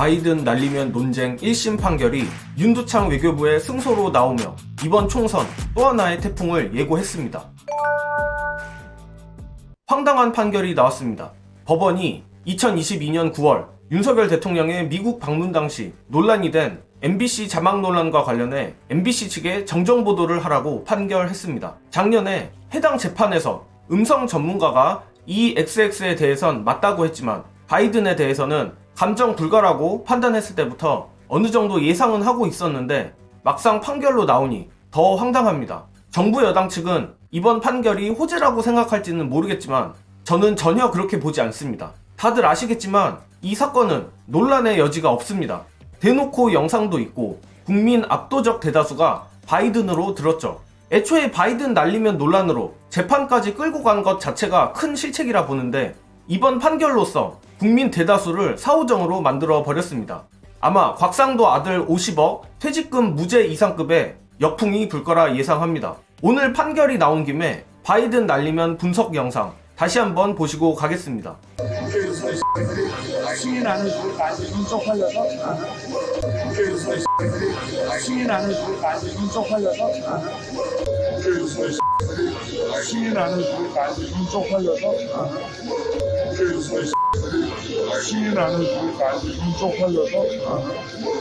바이든 날리면 논쟁 1심 판결이 윤두창 외교부의 승소로 나오며 이번 총선 또 하나의 태풍을 예고했습니다. 황당한 판결이 나왔습니다. 법원이 2022년 9월 윤석열 대통령의 미국 방문 당시 논란이 된 MBC 자막 논란과 관련해 MBC 측에 정정보도를 하라고 판결했습니다. 작년에 해당 재판에서 음성 전문가가 이 XX에 대해선 맞다고 했지만 바이든에 대해서는 감정 불가라고 판단했을 때부터 어느 정도 예상은 하고 있었는데 막상 판결로 나오니 더 황당합니다. 정부 여당 측은 이번 판결이 호재라고 생각할지는 모르겠지만 저는 전혀 그렇게 보지 않습니다. 다들 아시겠지만 이 사건은 논란의 여지가 없습니다. 대놓고 영상도 있고 국민 압도적 대다수가 바이든으로 들었죠. 애초에 바이든 날리면 논란으로 재판까지 끌고 간 것 자체가 큰 실책이라 보는데 이번 판결로서 국민 대다수를 사후정으로 만들어 버렸습니다. 아마 곽상도 아들 50억, 퇴직금 무죄 이상급의 역풍이 불 거라 예상합니다. 오늘 판결이 나온 김에 바이든 날리면 분석 영상 다시 한번 보시고 가겠습니다. 시민하는 좀 쪽팔려서 시민하는 좀 쪽팔려서 시민하는 좀 쪽팔려서 시민하는 좀 쪽팔려서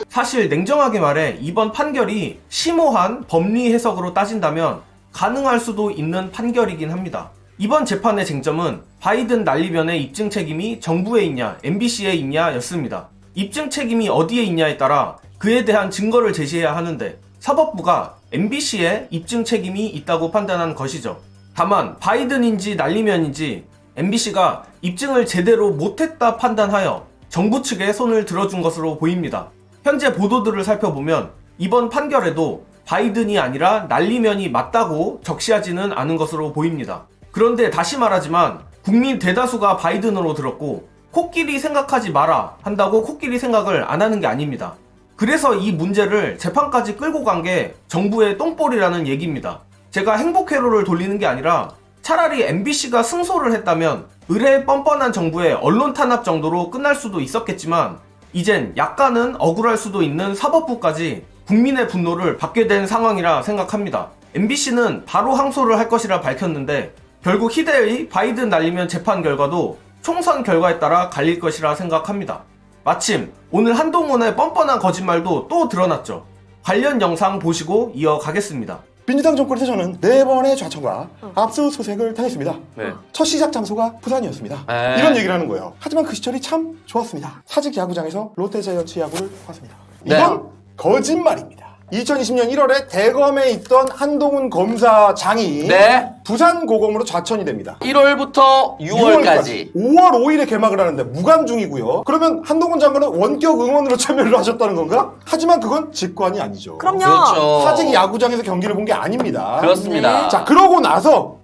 사실 냉정하게 말해 이번 판결이 심오한 법리 해석으로 따진다면 가능할 수도 있는 판결이긴 합니다. 이번 재판의 쟁점은 바이든 날리면의 입증 책임이 정부에 있냐 MBC에 있냐 였습니다. 입증 책임이 어디에 있냐에 따라 그에 대한 증거를 제시해야 하는데 사법부가 MBC에 입증 책임이 있다고 판단한 것이죠. 다만 바이든인지 날리면인지 MBC가 입증을 제대로 못했다 판단하여 정부 측에 손을 들어준 것으로 보입니다. 현재 보도들을 살펴보면 이번 판결에도 바이든이 아니라 날리면이 맞다고 적시하지는 않은 것으로 보입니다. 그런데 다시 말하지만 국민 대다수가 바이든으로 들었고 코끼리 생각하지 마라 한다고 코끼리 생각을 안 하는 게 아닙니다. 그래서 이 문제를 재판까지 끌고 간 게 정부의 똥볼이라는 얘기입니다. 제가 행복회로를 돌리는 게 아니라 차라리 MBC가 승소를 했다면 의뢰 뻔뻔한 정부의 언론 탄압 정도로 끝날 수도 있었겠지만 이젠 약간은 억울할 수도 있는 사법부까지 국민의 분노를 받게 된 상황이라 생각합니다. MBC는 바로 항소를 할 것이라 밝혔는데 결국 희대의 바이든 날리면 재판 결과도 총선 결과에 따라 갈릴 것이라 생각합니다. 마침 오늘 한동훈의 뻔뻔한 거짓말도 또 드러났죠. 관련 영상 보시고 이어가겠습니다. 민주당 정권에서 저는 4번의 좌천과 압수수색을 당했습니다. 네. 첫 시작 장소가 부산이었습니다. 에이. 이런 얘기를 하는 거예요. 하지만 그 시절이 참 좋았습니다. 사직 야구장에서 롯데자이언츠 야구를 봤습니다. 네. 이건 거짓말입니다. 2020년 1월에 대검에 있던 한동훈 검사장이 네. 부산고검으로 좌천이 됩니다. 1월부터 6월까지. 5월 5일에 개막을 하는데 무관 중이고요. 그러면 한동훈 장관은 원격 응원으로 참여를 하셨다는 건가? 하지만 그건 직관이 아니죠. 그럼요. 그렇죠. 사직 야구장에서 경기를 본 게 아닙니다. 그렇습니다. 네. 자, 그러고 나서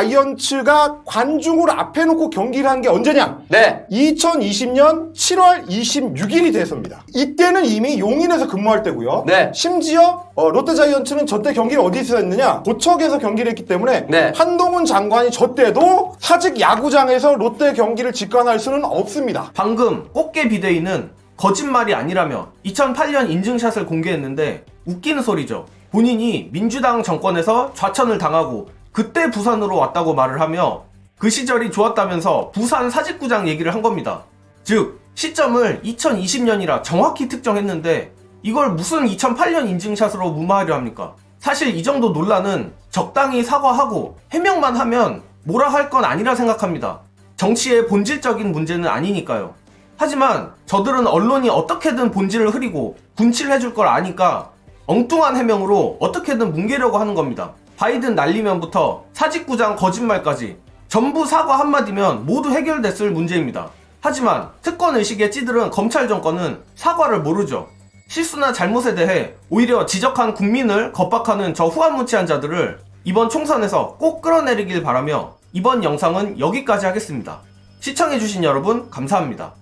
롯데자이언츠가 관중을 앞에 놓고 경기를 한 게 언제냐? 네. 2020년 7월 26일이 돼서입니다. 이때는 이미 용인에서 근무할 때고요. 네. 심지어 롯데자이언츠는 저때 경기를 어디서 했느냐? 고척에서 경기를 했기 때문에 네. 한동훈 장관이 저때도 사직 야구장에서 롯데 경기를 직관할 수는 없습니다. 방금 꽃게 비대위는 거짓말이 아니라며 2008년 인증샷을 공개했는데 웃기는 소리죠. 본인이 민주당 정권에서 좌천을 당하고 그때 부산으로 왔다고 말을 하며 그 시절이 좋았다면서 부산 사직구장 얘기를 한 겁니다. 즉 시점을 2020년이라 정확히 특정했는데 이걸 무슨 2008년 인증샷으로 무마하려 합니까? 사실 이 정도 논란은 적당히 사과하고 해명만 하면 뭐라 할 건 아니라 생각합니다. 정치의 본질적인 문제는 아니니까요. 하지만 저들은 언론이 어떻게든 본질을 흐리고 분칠을 해줄 걸 아니까 엉뚱한 해명으로 어떻게든 뭉개려고 하는 겁니다. 바이든 날리면부터 사직구장 거짓말까지 전부 사과 한마디면 모두 해결됐을 문제입니다. 하지만 특권의식에 찌들은 검찰 정권은 사과를 모르죠. 실수나 잘못에 대해 오히려 지적한 국민을 겁박하는 저 후한무치한 자들을 이번 총선에서 꼭 끌어내리길 바라며 이번 영상은 여기까지 하겠습니다. 시청해주신 여러분 감사합니다.